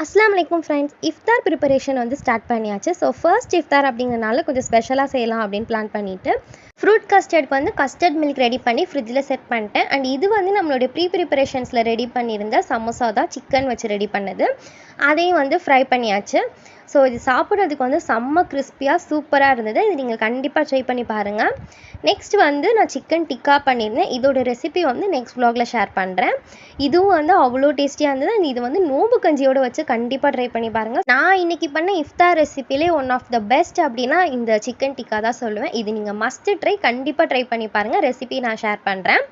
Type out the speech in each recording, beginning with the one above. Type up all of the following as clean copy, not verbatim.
அஸ்ஸலாமு அலைக்கும் ஃப்ரெண்ட்ஸ். இஃப்தார் ப்ரிப்பரேஷன் வந்து ஸ்டார்ட் பண்ணியாச்சு. ஸோ ஃபர்ஸ்ட் இஃப்தார் அப்படிங்கிறனால கொஞ்சம் ஸ்பெஷலாக செய்யலாம் அப்படின்னு பிளான் பண்ணிவிட்டு ஃப்ரூட் கஸ்டர்டுக்கு வந்து கஸ்டர்ட் மில்க் ரெடி பண்ணி ஃப்ரிட்ஜில் செட் பண்ணிட்டேன். அண்ட் இது வந்து நம்மளுடைய ப்ரிப்பரேஷன்ஸில் ரெடி பண்ணியிருந்த சமோசா தான், சிக்கன் வச்சு ரெடி பண்ணது. அதையும் வந்து ஃப்ரை பண்ணியாச்சு. ஸோ இது சாப்பிட்றதுக்கு வந்து செம்ம கிறிஸ்பியாக சூப்பராக இருந்தது. இது நீங்கள் கண்டிப்பாக ட்ரை பண்ணி பாருங்கள். நெக்ஸ்ட் வந்து நான் சிக்கன் டிக்கா பண்ணியிருந்தேன். இதோட ரெசிபி வந்து நெக்ஸ்ட் vlogல ஷேர் பண்ணுறேன். இதுவும் வந்து அவ்வளோ டேஸ்டியாக இருந்தது. அண்ட் இது வந்து நோம்பு கஞ்சியோடு வச்சு கண்டிப்பாக ட்ரை பண்ணி பாருங்கள். நான் இன்றைக்கி பண்ண இஃப்தார் ரெசிபிலே ஒன் ஆஃப் த பெஸ்ட் அப்படின்னா இந்த சிக்கன் டிக்கா தான் சொல்லுவேன். இது நீங்கள் மஸ்ட்டு கண்டிப்பாக ட்ரை பண்ணி பாருங்கள். ரெசிபி நான் ஷேர் பண்ணுறேன்.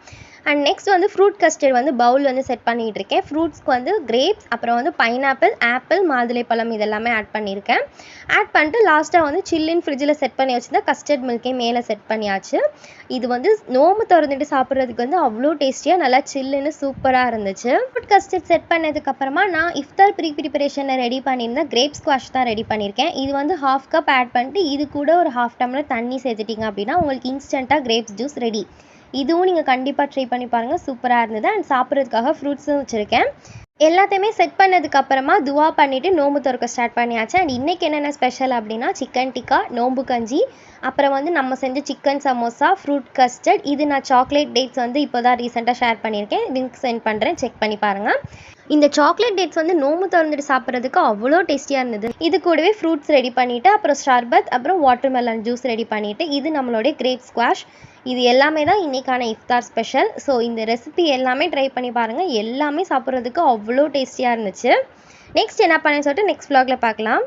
அண்ட் நெக்ஸ்ட் வந்து ஃப்ரூட் கஸ்டர்ட் வந்து பவுல் வந்து செட் பண்ணிகிட்டு இருக்கேன். ஃப்ரூட்ஸ்க்கு வந்து கிரேப்ஸ், அப்புறம் வந்து பைனாப்பிள், ஆப்பிள், மாதுளைப்பழம் இதெல்லாமே ஆட் பண்ணியிருக்கேன். ஆட் பண்ணிட்டு லாஸ்ட்டாக வந்து சில்லின் ஃப்ரிட்ஜில் செட் பண்ணி வச்சுருந்தா கஸ்டர்ட் மில்க்கையும் மேலே செட் பண்ணியாச்சு. இது வந்து நோம்பு திறந்துட்டு சாப்பிட்றதுக்கு வந்து அவ்வளோ டேஸ்டியாக நல்லா சில்லுன்னு சூப்பராக இருந்துச்சு. ஃப்ரூட் கஸ்டர்ட் செட் பண்ணதுக்கப்புறமா நான் இஃப்தார் ப்ரிப்பரேஷனில் ரெடி பண்ணியிருந்தேன் கிரேப் ஸ்குவாஷ் தான் ரெடி பண்ணியிருக்கேன். இது வந்து 1/2 கப் ஆட் பண்ணிட்டு இது கூட ஒரு 1/2 டம்ளர் தண்ணி சேர்த்துட்டிங்க அப்படின்னா உங்களுக்கு இன்ஸ்டண்ட்டாக கிரேப்ஸ் ஜூஸ் ரெடி. இதுவும் நீங்கள் கண்டிப்பாக ட்ரை பண்ணி பாருங்கள். சூப்பராக இருந்தது. அண்ட் சாப்பிட்றதுக்காக ஃப்ரூட்ஸும் வச்சுருக்கேன். எல்லாத்தையுமே செட் பண்ணதுக்கப்புறமா துவா பண்ணிவிட்டு நோம்பு திறக்க ஸ்டார்ட் பண்ணியாச்சு. அண்ட் இன்றைக்கி என்னென்ன ஸ்பெஷல் அப்படின்னா சிக்கன் டிக்கா, நோம்பு கஞ்சி, அப்புறம் வந்து நம்ம செஞ்ச சிக்கன் சமோசா, ஃப்ரூட் கஸ்டர்ட். இது நான் சாக்லேட் டேட்ஸ் வந்து இப்போ தான் ரீசெண்டாக ஷேர் பண்ணியிருக்கேன். லிங்க் சென்ட் பண்ணுறேன், செக் பண்ணி பாருங்கள். இந்த சாக்லேட் டேட்ஸ் வந்து நோம்பு திறந்துட்டு சாப்பிட்றதுக்கு அவ்வளோ டேஸ்டியாக இருந்தது. இது கூடவே ஃப்ரூட்ஸ் ரெடி பண்ணிவிட்டு அப்புறம் ஷர்பத், அப்புறம் வாட்டர்மெலன் ஜூஸ் ரெடி பண்ணிவிட்டு இது நம்மளுடைய கிரேப் ஸ்குவாஷ். இது எல்லாமே தான் இன்றைக்கான இஃப்தார் ஸ்பெஷல். ஸோ இந்த ரெசிபி எல்லாமே ட்ரை பண்ணி பாருங்கள். எல்லாமே சாப்பிட்றதுக்கு அவ்வளோ டேஸ்டியாக இருந்துச்சு. நெக்ஸ்ட் என்ன பண்ணேன்னு சொல்லிட்டு நெக்ஸ்ட் vlogல பார்க்கலாம்.